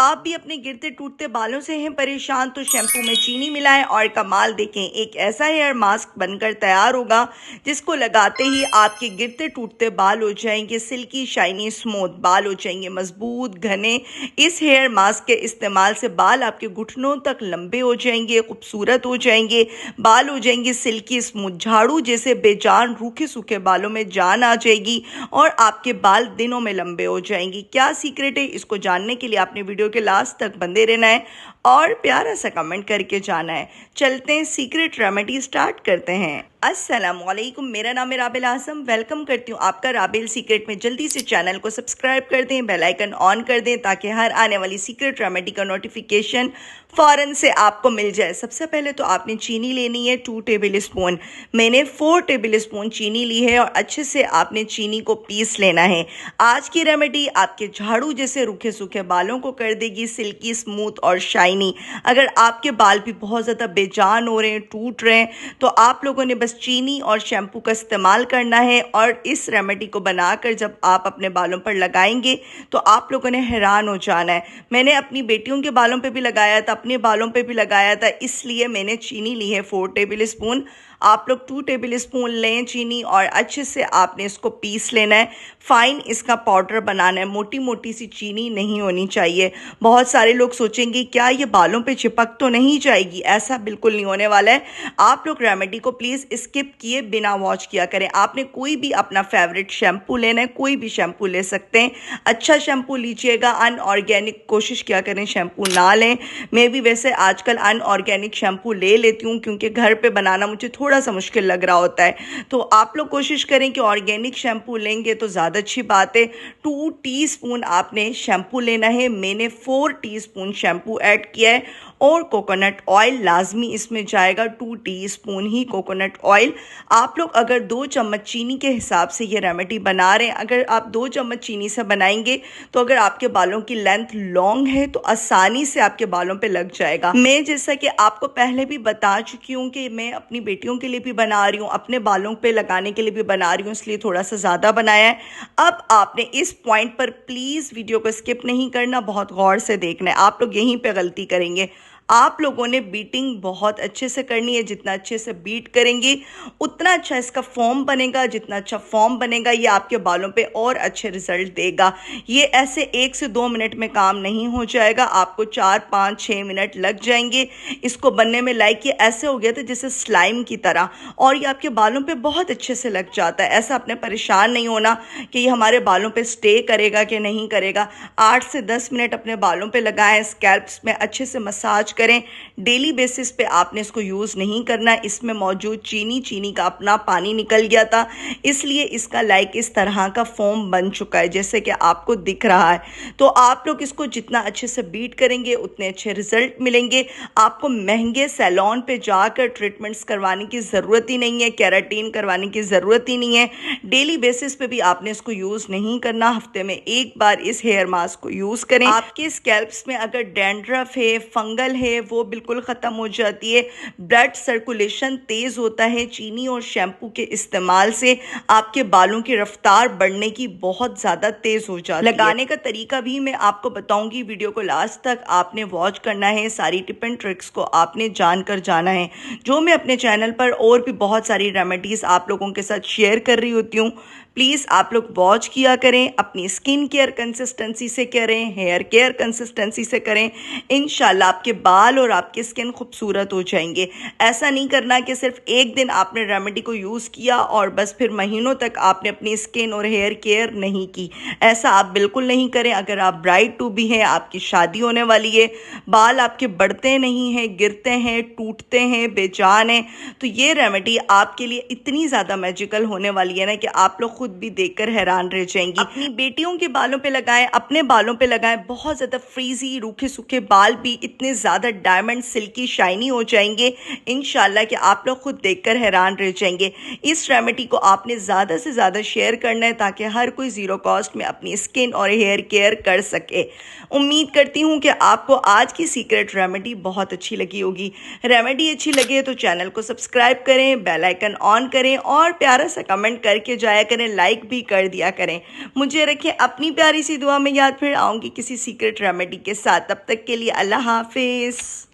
आप भी अपने गिरते टूटते बालों से हैं परेशान तो शैम्पू में चीनी मिलाएं और कमाल देखें। एक ऐसा हेयर मास्क बनकर तैयार होगा जिसको लगाते ही आपके गिरते टूटते बाल हो जाएंगे सिल्की शाइनी स्मूथ, बाल हो जाएंगे मजबूत घने। इस हेयर मास्क के इस्तेमाल से बाल आपके घुटनों तक लंबे हो जाएंगे, खूबसूरत हो जाएंगे, बाल हो जाएंगे सिल्की स्मूथ। झाड़ू जैसे बेजान रूखे सूखे बालों में जान आ जाएगी और आपके बाल दिनों में लंबे हो जाएंगे। क्या सीक्रेट है, इसको जानने के लिए आपने वीडियो के लास्ट तक बंदे रहना है और प्यारा सा कमेंट करके जाना है। चलते हैं सीक्रेट रेमेडी स्टार्ट करते हैं। अस्सलामुअलैकुम, मेरा नाम है राबिल आसम। वेलकम करती हूँ आपका राबिल सीक्रेट में। जल्दी से चैनल को सब्सक्राइब कर दें, बेल आइकन ऑन कर दें ताकि हर आने वाली सीक्रेट रेमेडी का नोटिफिकेशन फ़ौरन से आपको मिल जाए। सबसे पहले तो आपने चीनी लेनी है 2 टेबल स्पून। मैंने 4 टेबल स्पून चीनी ली है और अच्छे से आपने चीनी को पीस लेना है। आज की रेमेडी आपके झाड़ू जैसे रूखे सूखे बालों को कर देगी सिल्की स्मूथ और शाइनी। अगर आपके बाल भी बहुत ज़्यादा बेजान हो रहे हैं, टूट रहे हैं, तो आप लोगों ने बस चीनी और शैम्पू का इस्तेमाल करना है और इस रेमेडी को बनाकर जब आप अपने बालों पर लगाएंगे तो आप लोगों ने हैरान हो जाना है। मैंने अपनी बेटियों के बालों पे भी लगाया था, अपने बालों पे भी लगाया था, इसलिए मैंने चीनी ली है 4 टेबल स्पून। आप लोग 2 टेबल स्पून लें चीनी और अच्छे से आपने इसको पीस लेना है। फाइन इसका पाउडर बनाना है, मोटी मोटी सी चीनी नहीं होनी चाहिए। बहुत सारे लोग सोचेंगे क्या ये बालों पे चिपक तो नहीं जाएगी, ऐसा बिल्कुल नहीं होने वाला है। आप लोग रेमेडी को प्लीज़ स्किप किए बिना वॉच किया करें। आपने कोई भी अपना फेवरेट शैम्पू लेना है, कोई भी शैम्पू ले सकते हैं, अच्छा शैम्पू लीजिएगा। अनऑर्गेनिक कोशिश किया करें शैम्पू ना लें। मैं भी वैसे आजकल अनऑर्गेनिक शैम्पू ले लेती हूँ क्योंकि घर पे बनाना मुझे थोड़ा सा मुश्किल लग रहा होता है। तो आप लोग कोशिश करें कि ऑर्गेनिक शैम्पू लेंगे तो ज़्यादा अच्छी बात है। 2 टीस्पून आपने शैम्पू लेना है। मैंने 4 टीस्पून शैम्पू ऐड किया है और कोकोनट ऑयल लाजमी इसमें जाएगा, 2 टीस्पून ही कोकोनट ऑयल। आप लोग अगर 2 चम्मच चीनी के हिसाब से ये रेमेडी बना रहे हैं, अगर आप 2 चम्मच चीनी से बनाएंगे तो अगर आपके बालों की लेंथ लॉन्ग है तो आसानी से आपके बालों पे लग जाएगा। मैं जैसा कि आपको पहले भी बता चुकी हूँ कि मैं अपनी बेटियों के लिए भी बना रही हूँ, अपने बालों पे लगाने के लिए भी बना रही हूँ, इसलिए थोड़ा सा ज़्यादा बनाया है। अब आपने इस पॉइंट पर प्लीज़ वीडियो को स्किप नहीं करना, बहुत गौर से देखना है। आप लोग यहीं पे गलती करेंगे। आप लोगों ने बीटिंग बहुत अच्छे से करनी है। जितना अच्छे से बीट करेंगे उतना अच्छा इसका फॉर्म बनेगा। जितना अच्छा फॉर्म बनेगा ये आपके बालों पे और अच्छे रिजल्ट देगा। ये ऐसे 1 से 2 मिनट में काम नहीं हो जाएगा, आपको 4, 5, 6 मिनट लग जाएंगे इसको बनने में। लाइक ये ऐसे हो गया था जैसे स्लाइम की तरह और ये आपके बालों पे बहुत अच्छे से लग जाता है। ऐसा आपने परेशान नहीं होना कि ये हमारे बालों पे स्टे करेगा कि नहीं करेगा। 8 से 10 मिनट अपने बालों पे लगाएं, स्कैल्प्स में अच्छे से मसाज करें। डेली बेसिस पे आपने इसको यूज़ नहीं करना। इसमें मौजूद चीनी का अपना पानी निकल गया था, इसलिए इसका लाइक इस तरह का फॉर्म बन चुका है जैसे कि आपको दिख रहा है। तो आप लोग इसको जितना अच्छे से बीट करेंगे उतने अच्छे रिजल्ट मिलेंगे। आपको महंगे सैलून पे जाकर ट्रीटमेंट्स करवाने की ज़रूरत ही नहीं है, केराटिन करवाने की ज़रूरत ही नहीं है। डेली बेसिस पे भी आपने इसको यूज़ नहीं करना। हफ्ते में एक बार इस हेयर मास्क को यूज़ करें। आपके स्कैल्प्स में अगर डैंड्रफ है, फंगल है, वो बिल्कुल ख़त्म हो जाती है। ब्लड सर्कुलेशन तेज़ होता है। चीनी और शैम्पू के इस्तेमाल से आपके बालों की रफ्तार बढ़ने की बहुत ज़्यादा तेज़ हो जाती है। लगाने का तरीका भी मैं आपको बताऊंगी, वीडियो को लास्ट तक आपने वॉच करना है। सारी टिप एंड ट्रिक्स को आपने जानकर जाना है। जो मैं अपने चैनल पर और भी बहुत सारी रेमेडीज़ आप लोगों के साथ शेयर कर रही होती हूँ, प्लीज़ आप लोग वॉच किया करें। अपनी स्किन केयर कंसिस्टेंसी से करें, हेयर केयर कंसिस्टेंसी से करें। इंशाल्लाह आपके बाल और आपकी स्किन खूबसूरत हो जाएंगे। ऐसा नहीं करना कि सिर्फ एक दिन आपने रेमेडी को यूज़ किया और बस फिर महीनों तक आपने अपनी स्किन और हेयर केयर नहीं की। ऐसा आप बिल्कुल नहीं करें। अगर आप ब्राइड टू बी हैं, आपकी शादी होने वाली है, बाल आपके बढ़ते नहीं हैं, गिरते हैं, टूटते हैं, बेजान हैं, तो ये रेमेडी आपके लिए इतनी ज़्यादा मैजिकल होने वाली है ना कि आप लोग खुद भी देखकर हैरान रह जाएंगी। अपनी बेटियों के बालों पे लगाएं, अपने बालों पे लगाएं। बहुत ज़्यादा फ्रीजी रूखे सूखे बाल भी इतने ज़्यादा डायमंड सिल्की शाइनी हो जाएंगे इंशाल्लाह कि आप लोग खुद देखकर हैरान रह जाएंगे। इस रेमेडी को आपने ज़्यादा से ज़्यादा शेयर करना है ताकि हर कोई ज़ीरो कॉस्ट में अपनी स्किन और हेयर केयर कर सके। उम्मीद करती हूँ कि आपको आज की सीक्रेट रेमेडी बहुत अच्छी लगी होगी। रेमेडी अच्छी लगे तो चैनल को सब्सक्राइब करें, बेल आइकन ऑन करें और प्यारा सा कमेंट करके जाया करें। लाइक भी कर दिया करें। मुझे रखें अपनी प्यारी सी दुआ में याद, फिर आऊँगी किसी सीक्रेट रेमेडी के साथ। तब तक के लिए अल्लाह हाफिज़।